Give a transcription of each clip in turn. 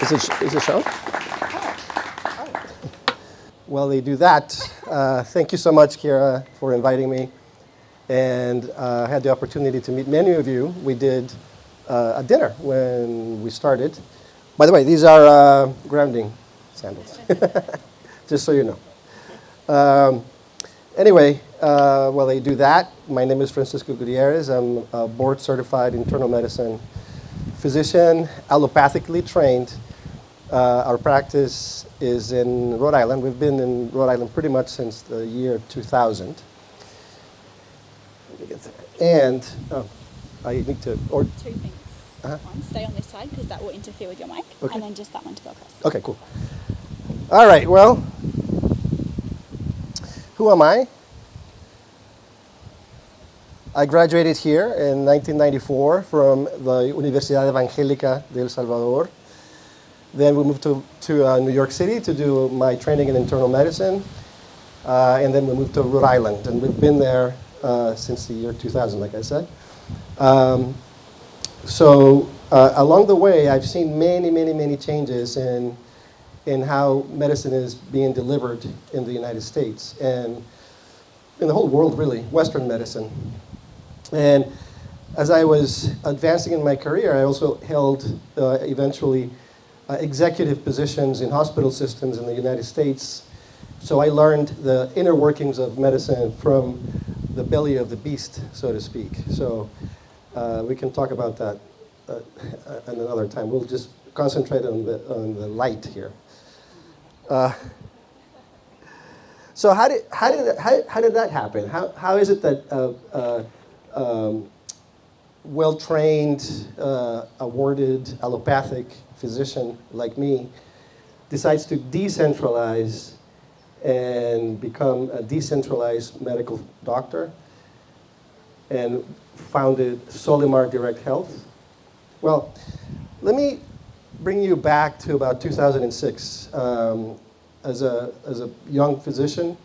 Is it show? Well, they do that. Thank you so much, Kira, for inviting me. And I had the opportunity to meet many of you. We did a dinner when we started. By the way, these are grounding sandals, just so you know. Anyway, well, they do that. My name is Francisco Gutierrez. I'm a board-certified internal medicine physician, allopathically trained. Our practice is in Rhode Island. We've been in Rhode Island pretty much since the year 2000. Let me get there. And I need to... Two things. One, stay on this side because that will interfere with your mic. Okay. And then just that one to go across. Okay, cool. All right, well, who am I? I graduated here in 1994 from the Universidad Evangélica de El Salvador. Then we moved to New York City to do my training in internal medicine. And then we moved to Rhode Island. And we've been there since the year 2000, like I said. So along the way, I've seen many changes in how medicine is being delivered in the United States and in the whole world, really, Western medicine. And as I was advancing in my career, I also held eventually executive positions in hospital systems in the United States. So I learned the inner workings of medicine from the belly of the beast, so to speak. So we can talk about that at another time. We'll just concentrate on the light here. So how did that happen? How is it that well-trained, awarded allopathic physician like me decides to decentralize and become a decentralized medical doctor and founded Solymar Direct Health? Well, let me bring you back to about 2006. As a young physician,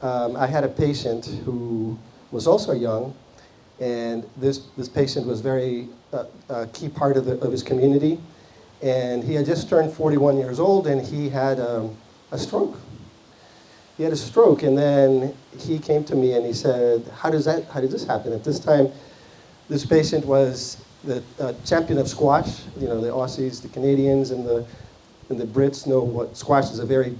I had a patient who was also young, and this patient was very a key part of his community. And he had just turned 41 years old, and he had a stroke. He had a stroke, and then he came to me and he said, how did this happen? At this time, this patient was the champion of squash. You know, the Aussies, the Canadians, and the Brits know what squash is a very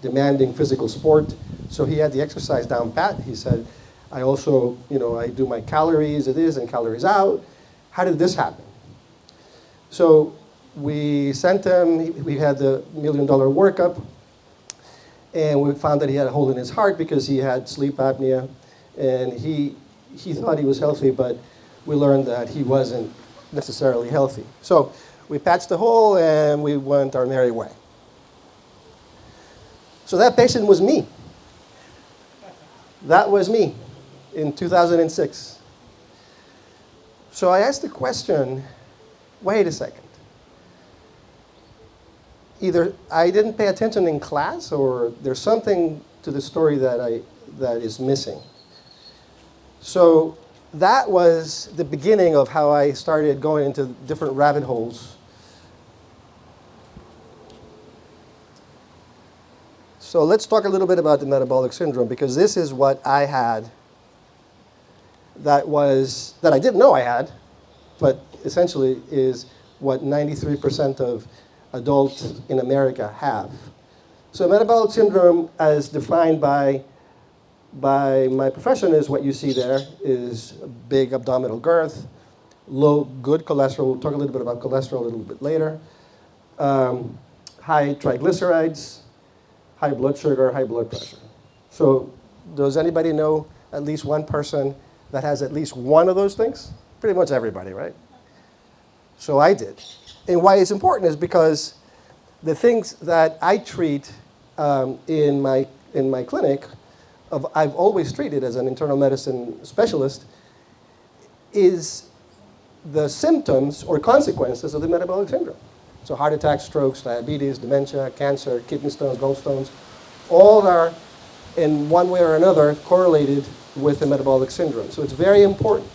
demanding physical sport. So he had the exercise down pat. He said, I also, I do my calories and calories out. How did this happen? So we sent him, we had the $1 million workup, and we found that he had a hole in his heart because he had sleep apnea, and he thought he was healthy, but we learned that he wasn't necessarily healthy. So we patched the hole and we went our merry way. So that patient was me. That was me in 2006. So I asked the question, wait a second. Either I didn't pay attention in class, or there's something to the story that is missing. So that was the beginning of how I started going into different rabbit holes. So let's talk a little bit about the metabolic syndrome, because this is what I had that I didn't know I had, but essentially is what 93% of adults in America have. So metabolic syndrome, as defined by my profession, is what you see there, is big abdominal girth, low good cholesterol. We'll talk a little bit about cholesterol a little bit later. High triglycerides, high blood sugar, high blood pressure. So does anybody know at least one person that has at least one of those things? Pretty much everybody, right? So I did. And why it's important is because the things that I treat in my clinic, I've always treated as an internal medicine specialist, is the symptoms or consequences of the metabolic syndrome. So heart attacks, strokes, diabetes, dementia, cancer, kidney stones, gallstones, all are in one way or another correlated with the metabolic syndrome. So it's very important.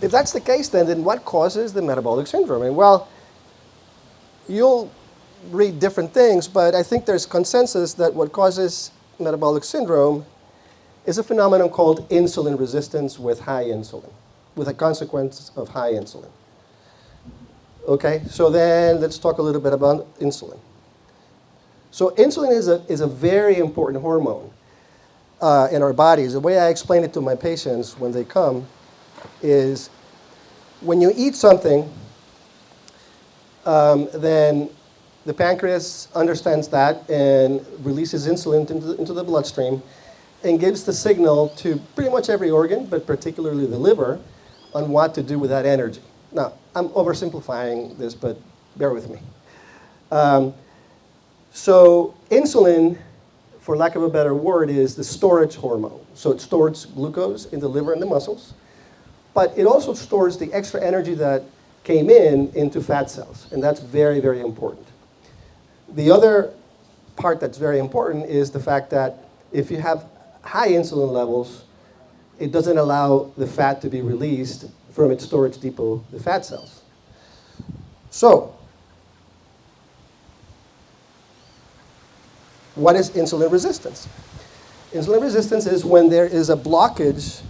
If that's the case, then what causes the metabolic syndrome? And well, you'll read different things, but I think there's consensus that what causes metabolic syndrome is a phenomenon called insulin resistance with high insulin, with a consequence of high insulin. Okay, so then let's talk a little bit about insulin. So insulin is a very important hormone in our bodies. The way I explain it to my patients when they come is when you eat something, then the pancreas understands that and releases insulin into the bloodstream and gives the signal to pretty much every organ, but particularly the liver, on what to do with that energy. Now, I'm oversimplifying this, but bear with me. So insulin, for lack of a better word, is the storage hormone. So it stores glucose in the liver and the muscles, but it also stores the extra energy that came into fat cells, and that's very, very important. The other part that's very important is the fact that if you have high insulin levels, it doesn't allow the fat to be released from its storage depot, the fat cells. So, what is insulin resistance? Insulin resistance is when there is a blockage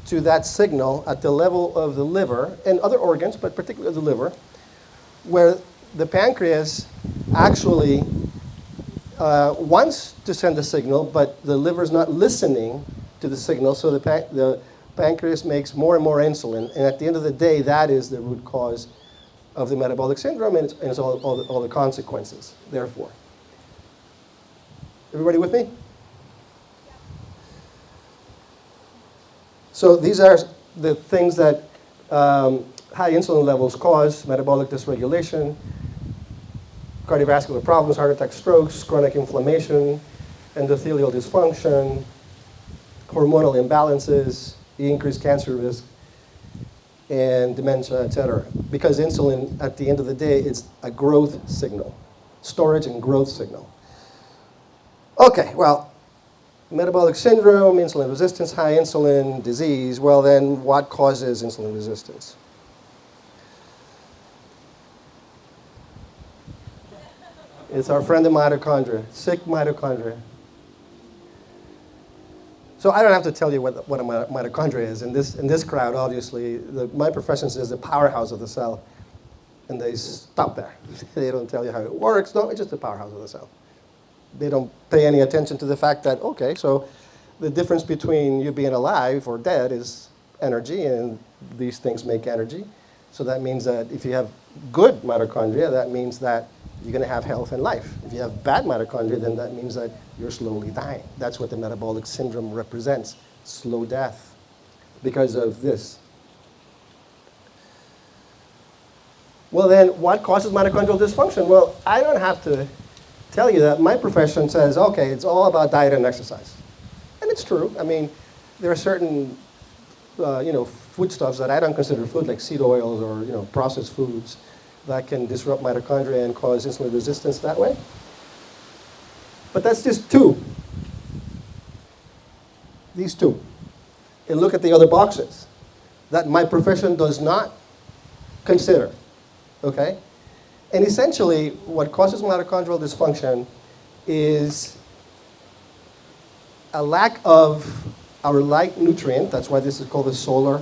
to that signal at the level of the liver and other organs, but particularly the liver, where the pancreas actually wants to send a signal, but the liver is not listening to the signal, so the pancreas makes more and more insulin, and at the end of the day, that is the root cause of the metabolic syndrome, and it's all the consequences, therefore. Everybody with me? So these are the things that high insulin levels cause: metabolic dysregulation, cardiovascular problems, heart attack, strokes, chronic inflammation, endothelial dysfunction, hormonal imbalances, the increased cancer risk, and dementia, etc. Because insulin, at the end of the day, is a growth signal, storage and growth signal. Okay, well, metabolic syndrome, insulin resistance, high insulin, disease. Well, then what causes insulin resistance? It's our friend the mitochondria, sick mitochondria. So I don't have to tell you what a mitochondria is. In this crowd, obviously, my profession is the powerhouse of the cell. And they stop there. They don't tell you how it works. No, it's just the powerhouse of the cell. They don't pay any attention to the fact that, okay, so the difference between you being alive or dead is energy, and these things make energy. So that means that if you have good mitochondria, that means that you're going to have health and life. If you have bad mitochondria, then that means that you're slowly dying. That's what the metabolic syndrome represents, slow death, because of this. Well, then, what causes mitochondrial dysfunction? Well, I don't have to tell you that. My profession says, okay, it's all about diet and exercise. And it's true. I mean, there are certain foodstuffs that I don't consider food, like seed oils or processed foods, that can disrupt mitochondria and cause insulin resistance that way. But that's just two. These two. And look at the other boxes that my profession does not consider. Okay? And essentially, what causes mitochondrial dysfunction is a lack of our light nutrient. That's why this is called the solar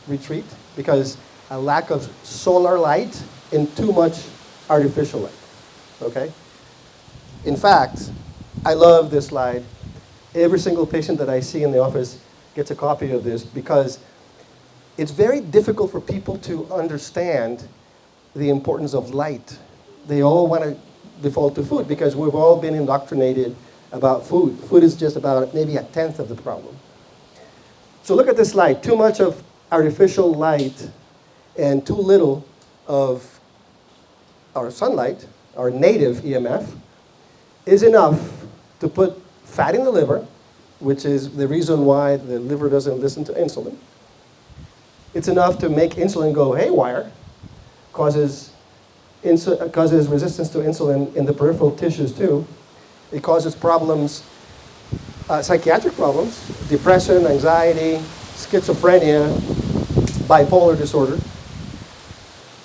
retreat, because a lack of solar light and too much artificial light. Okay? In fact, I love this slide. Every single patient that I see in the office gets a copy of this because it's very difficult for people to understand the importance of light. They all want to default to food because we've all been indoctrinated about food. Food is just about maybe a tenth of the problem. So look at this slide. Too much of artificial light and too little of our sunlight, our native EMF, is enough to put fat in the liver, which is the reason why the liver doesn't listen to insulin. It's enough to make insulin go haywire, causes resistance to insulin in the peripheral tissues too. It causes problems, psychiatric problems, depression, anxiety, schizophrenia, bipolar disorder.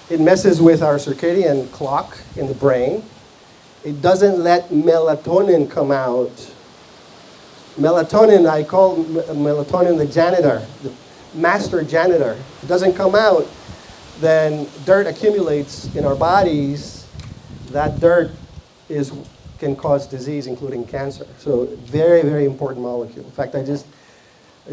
It messes with our circadian clock in the brain. It doesn't let melatonin come out. Melatonin, I call melatonin the janitor, the master janitor. If it doesn't come out, then dirt accumulates in our bodies. That dirt can cause disease, including cancer. So very, very important molecule. In fact, I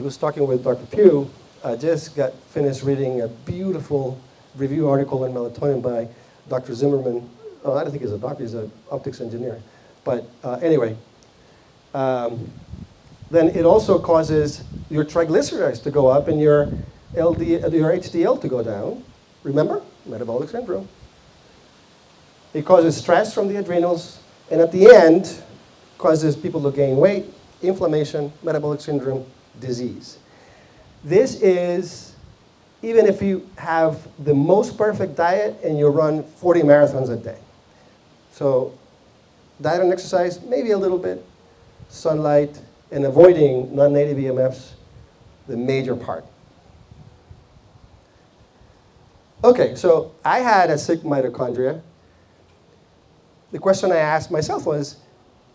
was talking with Dr. Pugh. I just got finished reading a beautiful review article on melatonin by Dr. Zimmerman. Oh, I don't think he's a doctor, he's an optics engineer. But anyway, then it also causes your triglycerides to go up and your HDL to go down. Remember? Metabolic syndrome. It causes stress from the adrenals, and at the end, causes people to gain weight, inflammation, metabolic syndrome, disease. This is, even if you have the most perfect diet and you run 40 marathons a day. So diet and exercise, maybe a little bit, sunlight, and avoiding non-native EMFs, the major part. Okay, so I had a sick mitochondria. The question I asked myself was,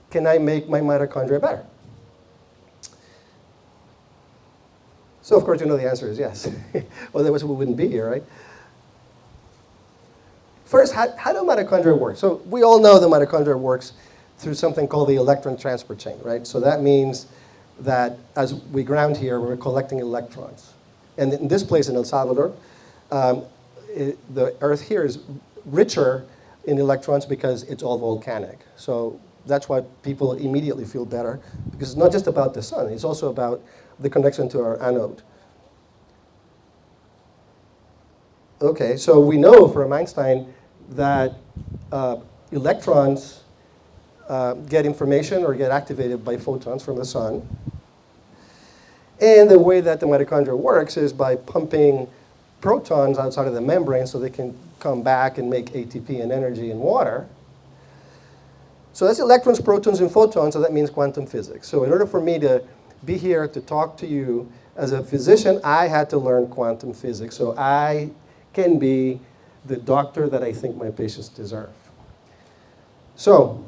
can I make my mitochondria better? So of course you know the answer is yes. Otherwise we wouldn't be here, right? First, how do mitochondria work? So we all know the mitochondria works through something called the electron transport chain, right? So that means that as we ground here, we're collecting electrons. And in this place in El Salvador, the Earth here is richer in electrons because it's all volcanic. So that's why people immediately feel better, because it's not just about the sun, it's also about the connection to our anode. Okay, so we know from Einstein that electrons get information or get activated by photons from the sun. And the way that the mitochondria works is by pumping protons outside of the membrane so they can come back and make ATP and energy in water. So that's electrons, protons, and photons, so that means quantum physics. So in order for me to be here to talk to you as a physician, I had to learn quantum physics so I can be the doctor that I think my patients deserve. So,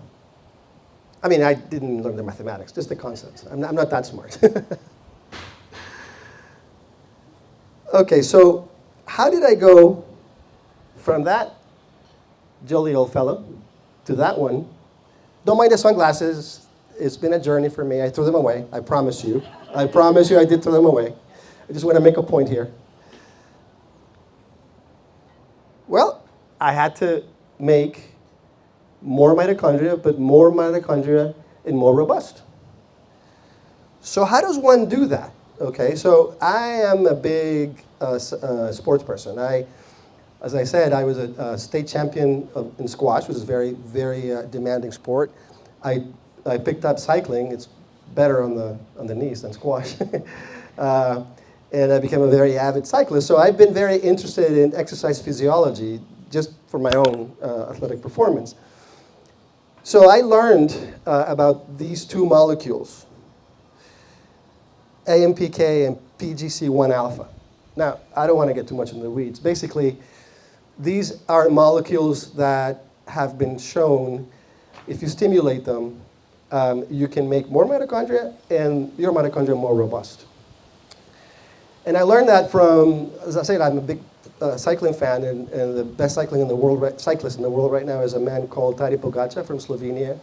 I mean, I didn't learn the mathematics, just the concepts. I'm not that smart. Okay, so how did I go from that jolly old fellow to that one? Don't mind the sunglasses. It's been a journey for me. I threw them away, I promise you. I promise you I did throw them away. I just want to make a point here. Well, I had to make more mitochondria, but more mitochondria and more robust. So how does one do that? Okay, so I am a big sports person. As I said, I was a state champion in squash, which is a very, very demanding sport. I picked up cycling. It's better on the knees than squash. And I became a very avid cyclist. So I've been very interested in exercise physiology just for my own athletic performance. So I learned about these two molecules, AMPK and PGC1 alpha. Now, I don't want to get too much in the weeds. Basically, these are molecules that have been shown, if you stimulate them, you can make more mitochondria and your mitochondria more robust. And I learned that from, as I said, I'm a big cycling fan, and the best cyclist in the world right now is a man called Tadej Pogačar from Slovenia.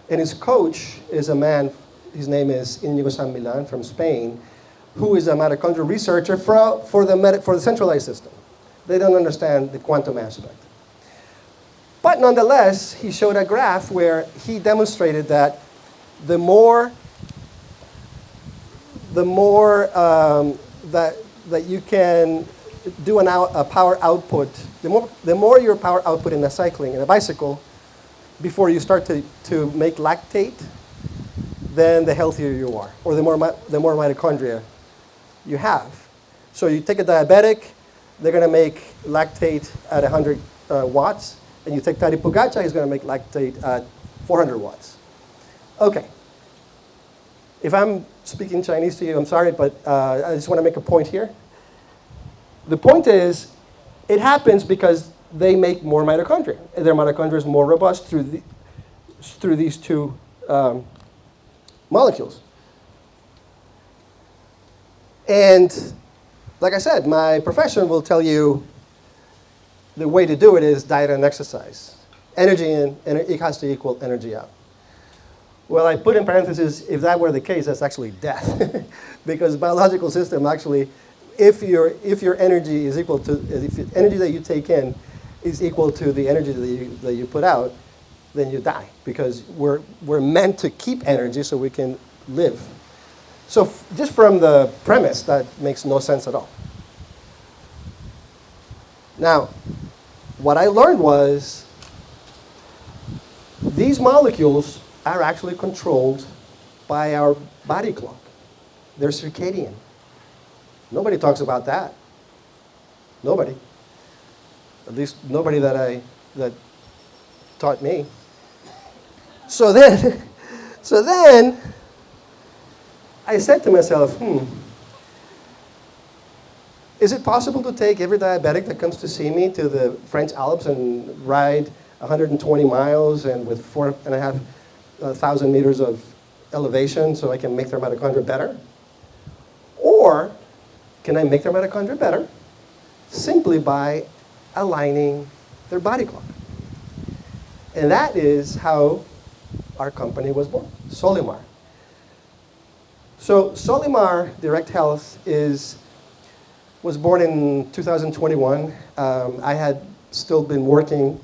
And his coach is a man, his name is Íñigo San Millán from Spain, who is a mitochondrial researcher for the centralized system. They don't understand the quantum aspect. But nonetheless, he showed a graph where he demonstrated that the more that you can do a power output, the more your power output in a cycling, in a bicycle, before you start to make lactate, then the healthier you are, or the more mitochondria you have. So you take a diabetic, they're going to make lactate at 100 watts, and you take Tadej Pogačar, he's going to make lactate at 400 watts. Okay. If I'm speaking Chinese to you, I'm sorry, but I just want to make a point here. The point is, it happens because they make more mitochondria. And their mitochondria is more robust through these two molecules. And like I said, my profession will tell you the way to do it is diet and exercise. Energy in, and it has to equal energy out. Well, I put in parentheses, if that were the case, that's actually death. Because biological system actually, if your energy is equal to, if the energy that you take in is equal to the energy that you put out, then you die. Because we're meant to keep energy so we can live. So just from the premise, that makes no sense at all. Now, what I learned was these molecules are actually controlled by our body clock. They're circadian. Nobody talks about that. Nobody. At least nobody that taught me. So then I said to myself, is it possible to take every diabetic that comes to see me to the French Alps and ride 120 miles and with 4,500 meters of elevation so I can make their mitochondria better? Or can I make their mitochondria better simply by aligning their body clock? And that is how our company was born, SoliMar. So Solymar Direct Health was born in 2021. I had still been working,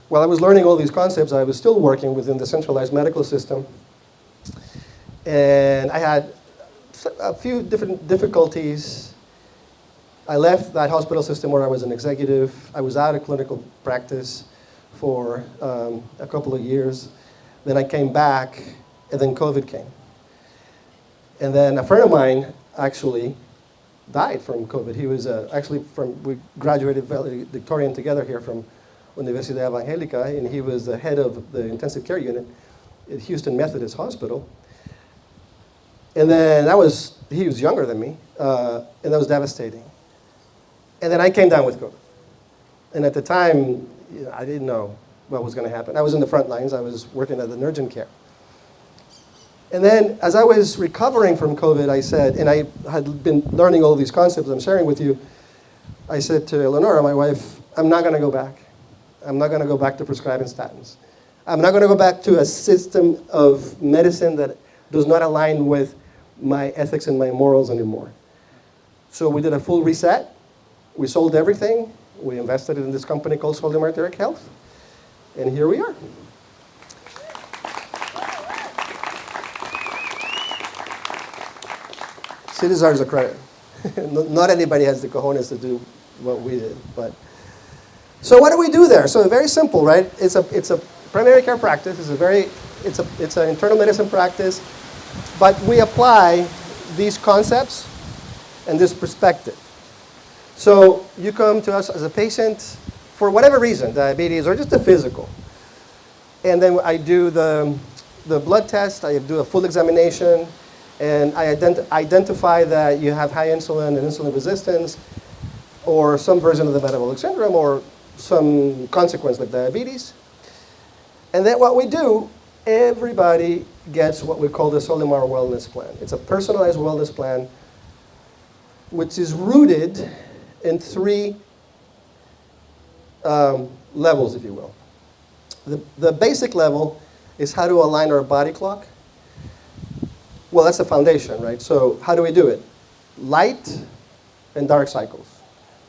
while I was learning all these concepts, I was still working within the centralized medical system. And I had a few different difficulties. I left that hospital system where I was an executive. I was out of clinical practice for a couple of years. Then I came back, and then COVID came. And then a friend of mine actually died from COVID. He was we graduated valedictorian together here from Universidad Evangelica, and he was the head of the intensive care unit at Houston Methodist Hospital. And then he was younger than me, and that was devastating. And then I came down with COVID. And at the time, I didn't know what was going to happen. I was in the front lines. I was working at the urgent care. And then as I was recovering from COVID, I said, and I had been learning all these concepts I'm sharing with you, I said to Eleonora, my wife, I'm not going to go back. I'm not going to go back to prescribing statins. I'm not going to go back to a system of medicine that does not align with my ethics and my morals anymore. So we did a full reset. We sold everything. We invested in this company called Solymar Direct Health. And here we are. She deserves a credit. Not anybody has the cojones to do what we did. But so what do we do there? So very simple, right? It's a primary care practice. It's an internal medicine practice, but we apply these concepts and this perspective. So you come to us as a patient for whatever reason, diabetes or just a physical, and then I do the blood test. I do a full examination. And I identify that you have high insulin and insulin resistance, or some version of the metabolic syndrome, or some consequence like diabetes. And then what we do, everybody gets what we call the SoliMar Wellness Plan. It's a personalized wellness plan, which is rooted in three levels, if you will. The basic level is how to align our body clock. Well, that's the foundation, right? So how do we do it? Light and dark cycles.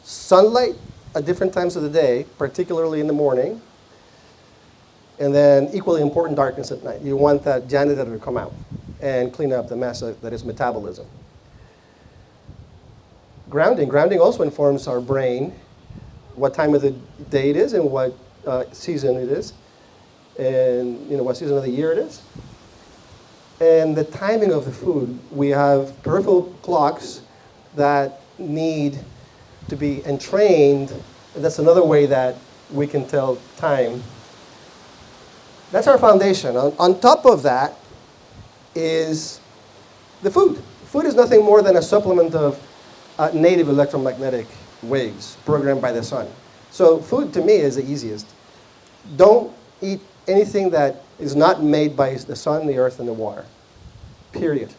Sunlight at different times of the day, particularly in the morning, and then equally important, darkness at night. You want that janitor to come out and clean up the mess that is metabolism. Grounding. Grounding also informs our brain what time of the day it is and what season it is, and what season of the year it is. And the timing of the food. We have peripheral clocks that need to be entrained. And that's another way that we can tell time. That's our foundation. On top of that is the food. Food is nothing more than a supplement of native electromagnetic waves programmed by the sun. So food to me is the easiest. Don't eat anything that is not made by the sun, the earth, and the water. Period.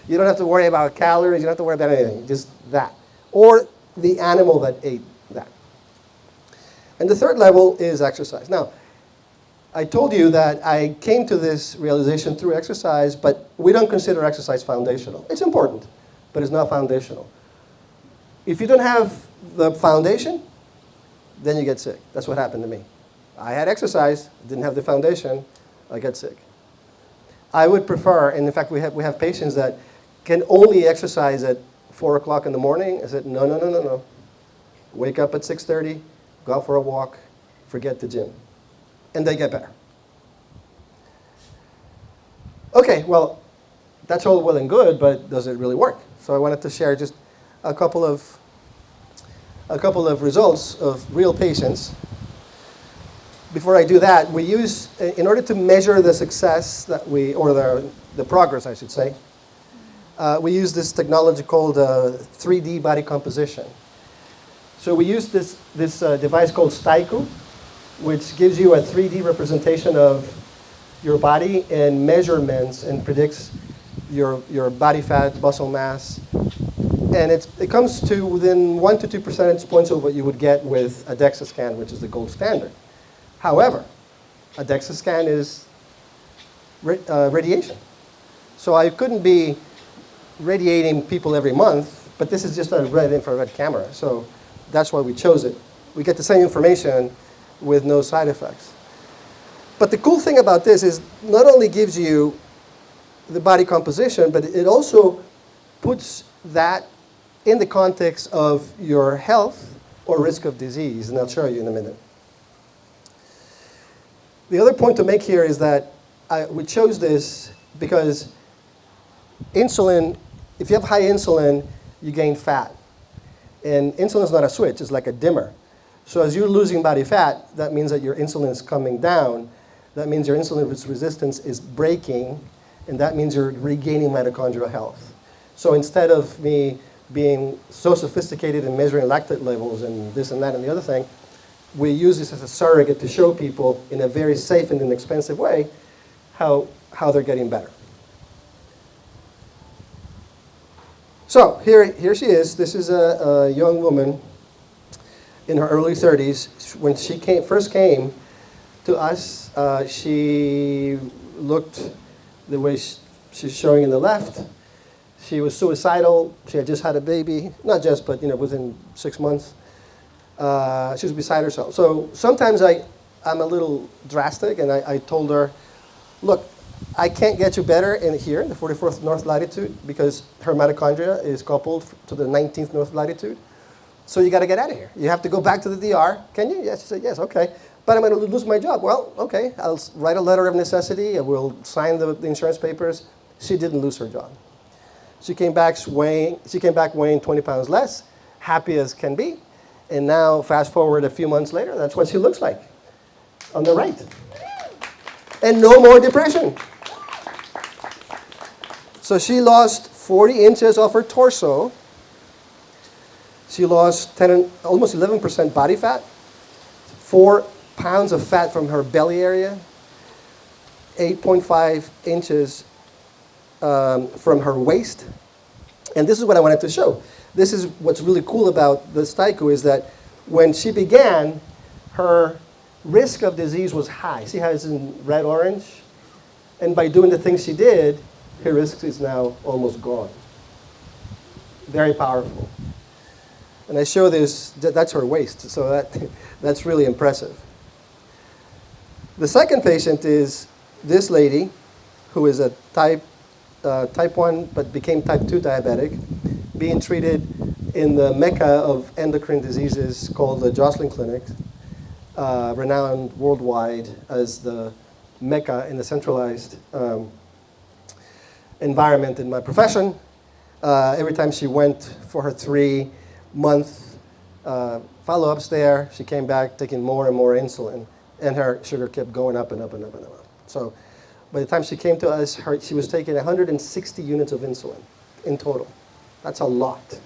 You don't have to worry about calories. You don't have to worry about anything. Just that. Or the animal that ate that. And the third level is exercise. Now, I told you that I came to this realization through exercise, but we don't consider exercise foundational. It's important, but it's not foundational. If you don't have the foundation, then you get sick. That's what happened to me. I had exercise, didn't have the foundation, I got sick. I would prefer, and in fact we have patients that can only exercise at 4 o'clock in the morning. I said, no. Wake up at 6:30, go out for a walk, forget the gym. And they get better. Okay, well, that's all well and good, but does it really work? So I wanted to share just a couple of results of real patients. Before I do that, we use, in order to measure the success that or the progress, I should say, we use this technology called 3D body composition. So we use this device called Staiku, which gives you a 3D representation of your body and measurements and predicts your body fat, muscle mass. And it comes to within 1 to 2 percentage points of what you would get with a DEXA scan, which is the gold standard. However, a DEXA scan is radiation. So I couldn't be radiating people every month, but this is just a red infrared camera. So that's why we chose it. We get the same information with no side effects. But the cool thing about this is not only gives you the body composition, but it also puts that in the context of your health or risk of disease, and I'll show you in a minute. The other point to make here is that we chose this because insulin, if you have high insulin, you gain fat. And insulin is not a switch, it's like a dimmer. So as you're losing body fat, that means that your insulin is coming down. That means your insulin resistance is breaking, and that means you're regaining mitochondrial health. So instead of me being so sophisticated in measuring lactate levels and this and that and the other thing, we use this as a surrogate to show people in a very safe and inexpensive way how they're getting better. So here she is. This is a young woman in her early 30s. When she first came to us, she looked the way she's showing in the left. She was suicidal. She had just had a baby. Not just, but within 6 months. She was beside herself. So sometimes I'm a little drastic, and I told her, look, I can't get you better in the 44th north latitude, because her mitochondria is coupled to the 19th north latitude. So you got to get out of here. You have to go back to the DR. Can you? Yes. She said, yes, okay. But I'm going to lose my job. Well, okay. I'll write a letter of necessity. I will sign the insurance papers. She didn't lose her job. She came back weighing 20 pounds less, happy as can be. And now, fast forward a few months later, that's what she looks like on the right. And no more depression. So she lost 40 inches off her torso. She lost almost 11% body fat, 4 pounds of fat from her belly area, 8.5 inches from her waist. And this is what I wanted to show. This is what's really cool about the Staiku, is that when she began, her risk of disease was high. See how it's in red-orange? And by doing the things she did, her risk is now almost gone. Very powerful. And I show this, that's her waist, so that's really impressive. The second patient is this lady, who is a type 1 but became type 2 diabetic, being treated in the mecca of endocrine diseases called the Joslin Clinic, renowned worldwide as the mecca in the centralized environment in my profession. Every time she went for her 3-month follow-ups there, she came back taking more and more insulin, and her sugar kept going up and up and up and up. So by the time she came to us, she was taking 160 units of insulin in total. That's a lot.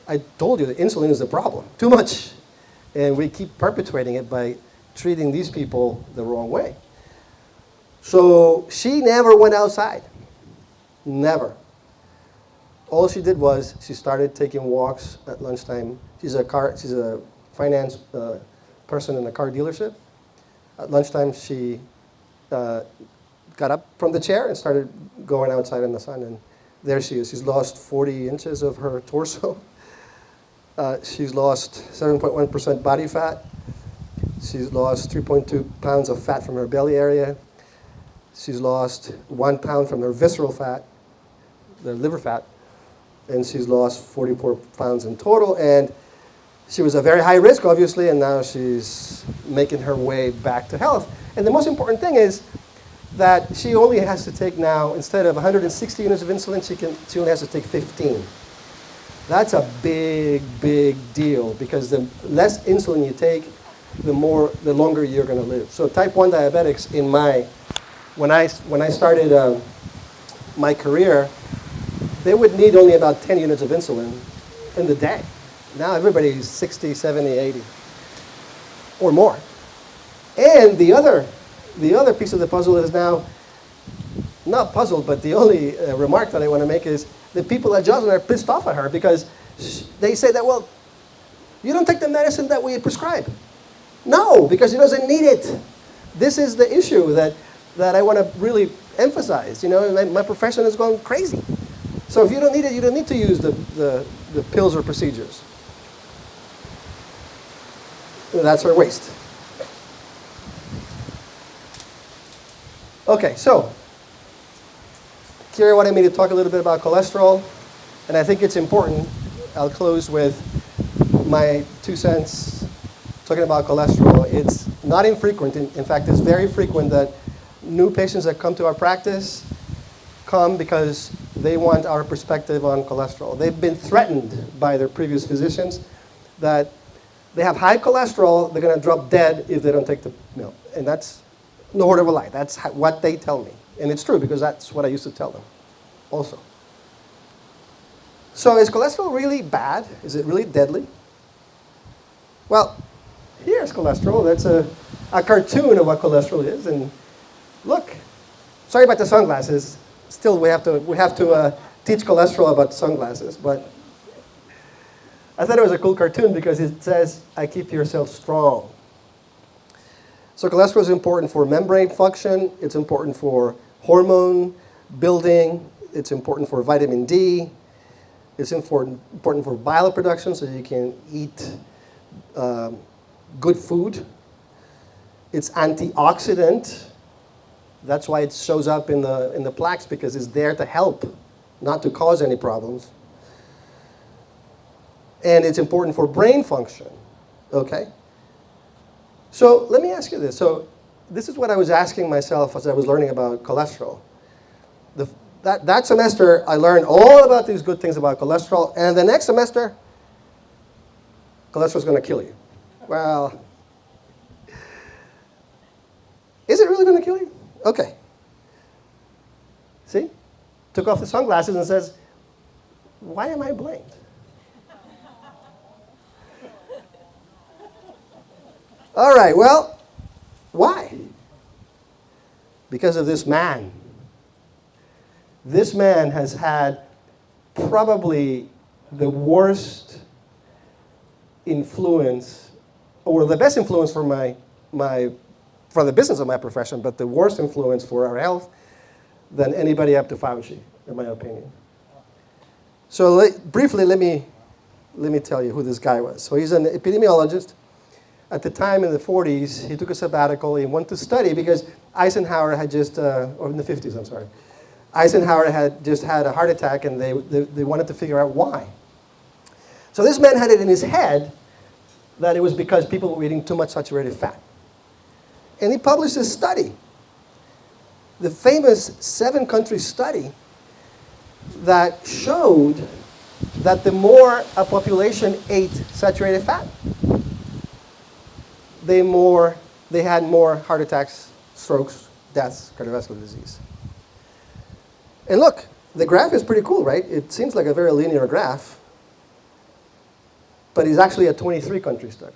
I told you that insulin is the problem. Too much. And we keep perpetuating it by treating these people the wrong way. So she never went outside. Never. All she did was she started taking walks at lunchtime. She's a finance person in a car dealership. At lunchtime, she got up from the chair and started going outside in the sun. And there she is. She's lost 40 inches of her torso. She's lost 7.1% body fat. She's lost 3.2 pounds of fat from her belly area. She's lost 1 pound from her visceral fat, the liver fat. And she's lost 44 pounds in total. And she was a very high risk, obviously, and now she's making her way back to health. And the most important thing is that she only has to take now, instead of 160 units of insulin, she only has to take 15. That's a big, big deal, because the less insulin you take, the longer you're going to live. So type 1 diabetics, when I started my career, they would need only about 10 units of insulin in the day. Now everybody's 60, 70, 80, or more. And the other piece of the puzzle is now, not puzzled, but the only remark that I want to make is the people at Johnson are pissed off at her because they say that, well, you don't take the medicine that we prescribe. No, because he doesn't need it. This is the issue that I want to really emphasize. You know, my profession has gone crazy. So if you don't need it, you don't need to use the pills or procedures. That's her waste. Okay, so Kira wanted me to talk a little bit about cholesterol, and I think it's important. I'll close with my 2 cents talking about cholesterol. It's not infrequent. In fact, it's very frequent that new patients that come to our practice come because they want our perspective on cholesterol. They've been threatened by their previous physicians that they have high cholesterol, they're going to drop dead if they don't take the milk. And that's no word of a lie. That's what they tell me. And it's true, because that's what I used to tell them also. So is cholesterol really bad? Is it really deadly? Well, here's cholesterol. That's a cartoon of what cholesterol is. And look, sorry about the sunglasses. Still, we have to teach cholesterol about sunglasses. But I thought it was a cool cartoon because it says, I keep your cells strong. So cholesterol is important for membrane function. It's important for hormone building. It's important for vitamin D. It's important for bile production, so you can eat good food. It's antioxidant. That's why it shows up in the plaques, because it's there to help, not to cause any problems. And it's important for brain function, okay? So let me ask you this. So this is what I was asking myself as I was learning about cholesterol. That semester, I learned all about these good things about cholesterol, and the next semester, cholesterol is going to kill you. Well, is it really going to kill you? Okay. See? Took off the sunglasses and says, why am I blamed? All right, well, why? Because of this man. This man has had probably the worst influence, or the best influence for for the business of my profession, but the worst influence for our health than anybody up to Fauci, in my opinion. So briefly, let me tell you who this guy was. So he's an epidemiologist. At the time, in the 40s, he took a sabbatical. He went to study because Eisenhower had just, or in the 50s, I'm sorry. Eisenhower had just had a heart attack, and they wanted to figure out why. So this man had it in his head that it was because people were eating too much saturated fat. And he published a study, the famous 7-country study that showed that the more a population ate saturated fat, they had more heart attacks, strokes, deaths, cardiovascular disease. And look, the graph is pretty cool, right? It seems like a very linear graph, but it's actually a 23-country study.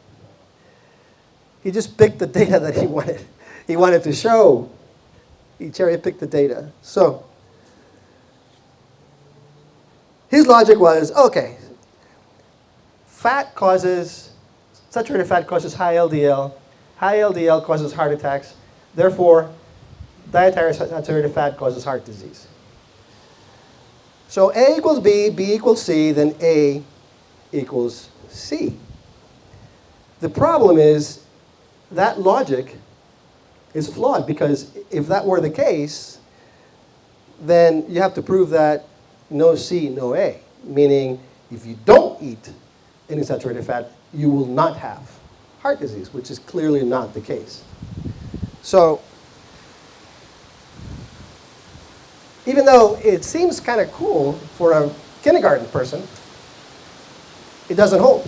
He just picked the data that he wanted to show. He cherry-picked the data. So his logic was, okay, saturated fat causes high LDL. High LDL causes heart attacks. Therefore, dietary saturated fat causes heart disease. So A equals B, B equals C, then A equals C. The problem is that logic is flawed, because if that were the case, then you have to prove that no C, no A. Meaning, if you don't eat any saturated fat, you will not have heart disease, which is clearly not the case. So, even though it seems kind of cool for a kindergarten person, it doesn't hold.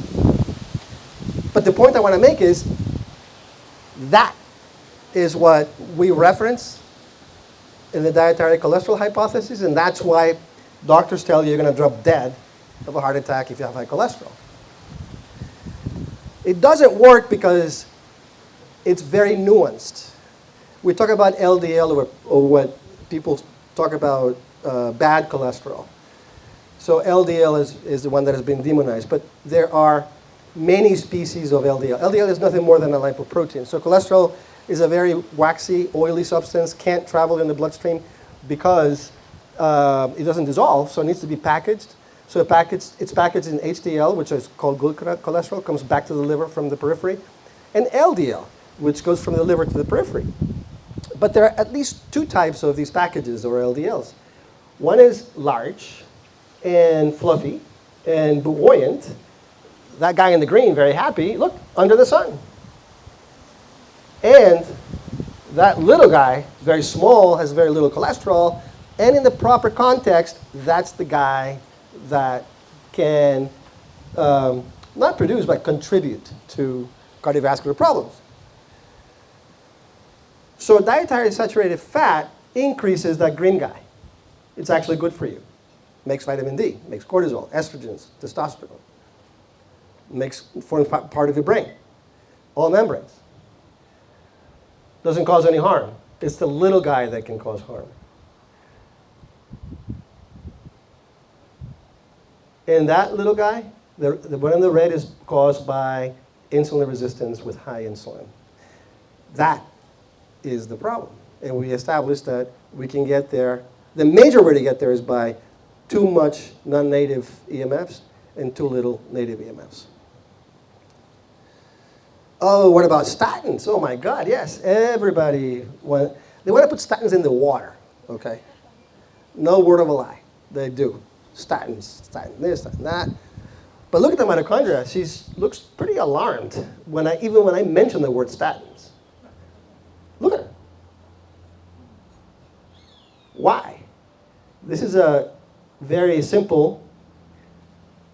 But the point I want to make is that is what we reference in the dietary cholesterol hypothesis, and that's why doctors tell you you're going to drop dead of a heart attack if you have high cholesterol. It doesn't work because it's very nuanced. We talk about LDL or what people talk about bad cholesterol. So LDL is the one that has been demonized, but there are many species of LDL. LDL is nothing more than a lipoprotein. So cholesterol is a very waxy, oily substance, can't travel in the bloodstream because it doesn't dissolve, so it needs to be packaged. So it's packaged in HDL, which is called good cholesterol, comes back to the liver from the periphery, and LDL, which goes from the liver to the periphery. But there are at least two types of these packages, or LDLs. One is large and fluffy and buoyant. That guy in the green, very happy, look, under the sun. And that little guy, very small, has very little cholesterol, and in the proper context, that's the guy that can not produce, but contribute to cardiovascular problems. So dietary saturated fat increases that green guy. It's actually good for you. Makes vitamin D, makes cortisol, estrogens, testosterone. Forms part of your brain. All membranes. Doesn't cause any harm. It's the little guy that can cause harm. And that little guy, the one in the red, is caused by insulin resistance with high insulin. That is the problem. And we established that we can get there. The major way to get there is by too much non-native EMFs and too little native EMFs. Oh, what about statins? Oh my God, yes. They want to put statins in the water, okay? No word of a lie. They do. Statins, statin this, statin that. But look at the mitochondria. She looks pretty alarmed even when I mention the word statins. Look at her. Why? This is a very simple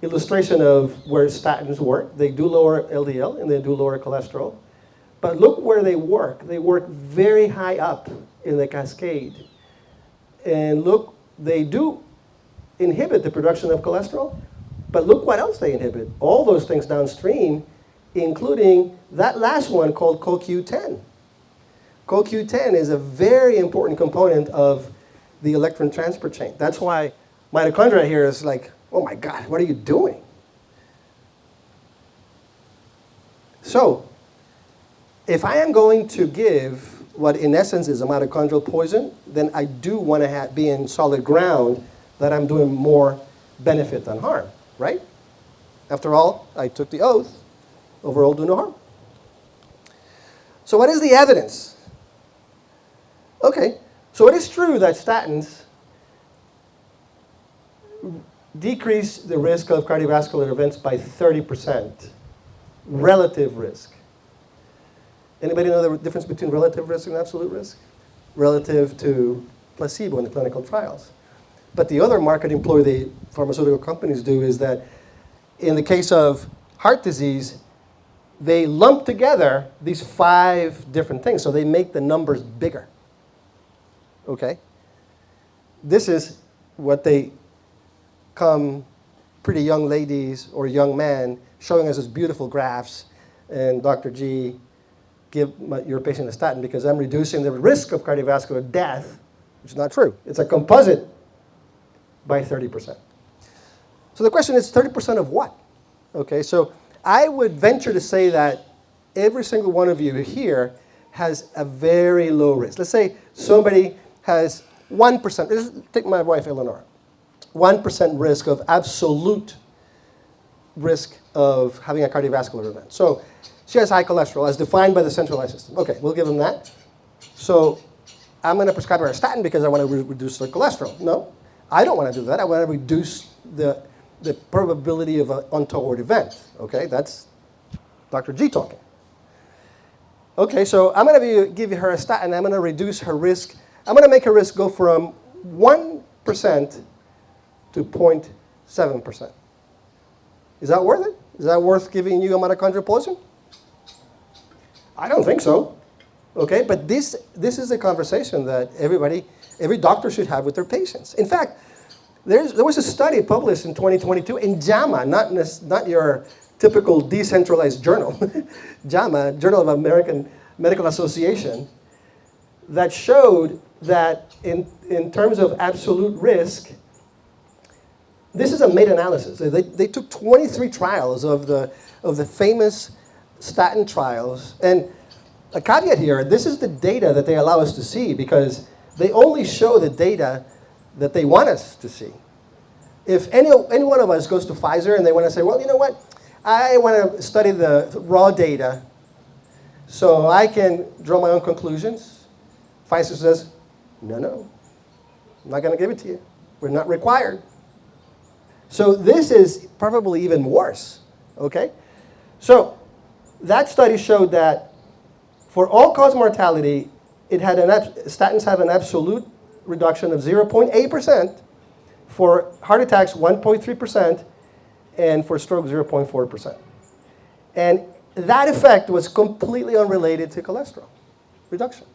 illustration of where statins work. They do lower LDL and they do lower cholesterol. But look where they work. They work very high up in the cascade. And look, they do inhibit the production of cholesterol, but look what else they inhibit. All those things downstream, including that last one called CoQ10. CoQ10 is a very important component of the electron transport chain. That's why mitochondria here is like, oh my God, what are you doing? So, if I am going to give what in essence is a mitochondrial poison, then I do want to be in solid ground that I'm doing more benefit than harm, right? After all, I took the oath, overall do no harm. So what is the evidence? Okay, so it is true that statins decrease the risk of cardiovascular events by 30%, relative risk. Anybody know the difference between relative risk and absolute risk? Relative to placebo in the clinical trials. But the other marketing ploy the pharmaceutical companies do is that in the case of heart disease, they lump together these 5 different things, so they make the numbers bigger. Okay? This is what they come, pretty young ladies or young men, showing us these beautiful graphs, and Dr. G give your patient a statin because I'm reducing the risk of cardiovascular death, which is not true. It's a composite by 30%. So the question is 30% of what? Okay, so I would venture to say that every single one of you here has a very low risk. Let's say somebody has 1%. Let's take my wife, Eleanor. 1% risk of absolute risk of having a cardiovascular event. So she has high cholesterol as defined by the centralized system. Okay, we'll give them that. So I'm going to prescribe her a statin because I want to reduce the cholesterol. No, I don't want to do that. I want to reduce the probability of an untoward event. Okay, that's Dr. G talking. Okay, so I'm going to give her a statin. I'm going to reduce her risk. I'm going to make her risk go from 1% to 0.7%. Is that worth it? Is that worth giving you a mitochondrial poison? I don't think so. Okay, but this is a conversation that every doctor should have with their patients. In fact, there was a study published in 2022 in JAMA, not your typical decentralized journal, JAMA, Journal of American Medical Association, that showed that in terms of absolute risk, this is a meta-analysis. They took 23 trials of the famous statin trials. And a caveat here, this is the data that they allow us to see because they only show the data that they want us to see. If any one of us goes to Pfizer and they want to say, well, you know what? I want to study the raw data so I can draw my own conclusions. Pfizer says, no, I'm not going to give it to you. We're not required. So this is probably even worse, okay? So that study showed that for all-cause mortality, statins have an absolute reduction of 0.8%, for heart attacks 1.3%, and for stroke 0.4%. And that effect was completely unrelated to cholesterol reduction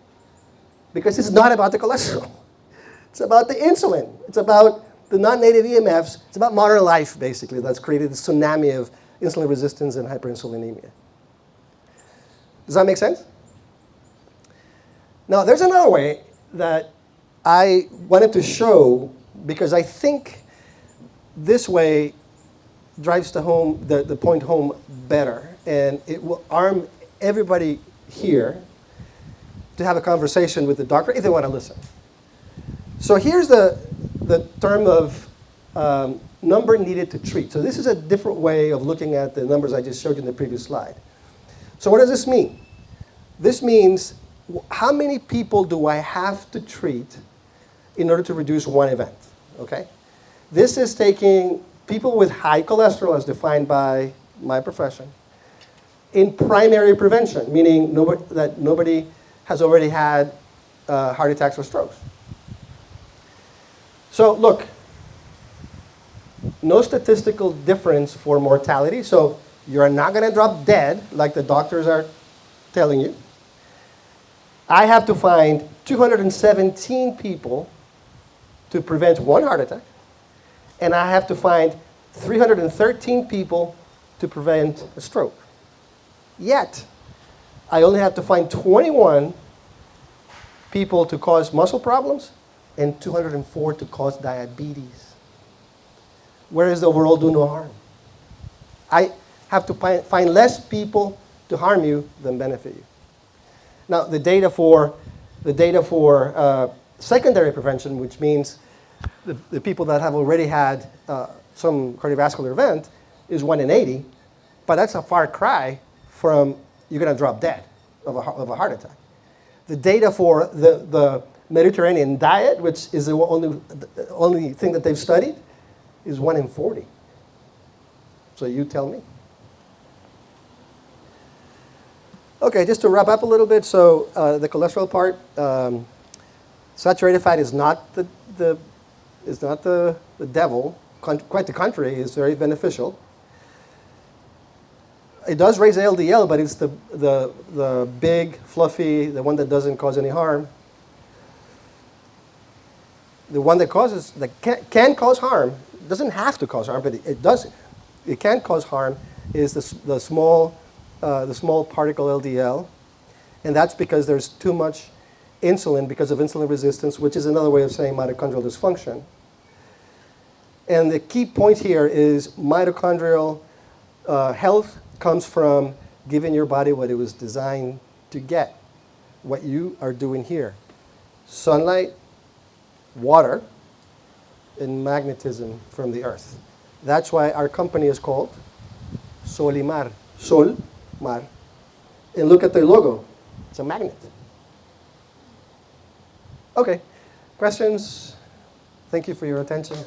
because it's not about the cholesterol. It's about the insulin. It's about the non-native EMFs. It's about modern life, basically, that's created a tsunami of insulin resistance and hyperinsulinemia. Does that make sense? Now, there's another way that I wanted to show because I think this way drives the point home better, and it will arm everybody here to have a conversation with the doctor if they want to listen. So here's the term of number needed to treat. So this is a different way of looking at the numbers I just showed you in the previous slide. So what does this mean? This means how many people do I have to treat in order to reduce one event, okay? This is taking people with high cholesterol as defined by my profession in primary prevention, meaning that nobody has already had heart attacks or strokes. So look, no statistical difference for mortality, so you're not going to drop dead like the doctors are telling you. I have to find 217 people to prevent one heart attack, and I have to find 313 people to prevent a stroke. Yet, I only have to find 21 people to cause muscle problems and 204 to cause diabetes. Whereas the overall do no harm. I have to find less people to harm you than benefit you. Now, the data for secondary prevention, which means the people that have already had some cardiovascular event, is 1 in 80, but that's a far cry from you're going to drop dead of a heart attack. The data for the Mediterranean diet, which is the only thing that they've studied, is 1 in 40. So you tell me. Okay, just to wrap up a little bit, so the cholesterol part, saturated fat is not the devil. Quite the contrary, it's very beneficial. It does raise LDL, but it's the big, fluffy, the one that doesn't cause any harm. The one that can cause harm, doesn't have to cause harm, but it does. It can cause harm is the small particle LDL, And that's because there's too much insulin because of insulin resistance, which is another way of saying mitochondrial dysfunction. And the key point here is mitochondrial health comes from giving your body what it was designed to get, what you are doing here. Sunlight, water, and magnetism from the earth. That's why our company is called SoliMar. SoliMar. And look at their logo. It's a magnet. Okay. Questions? Thank you for your attention.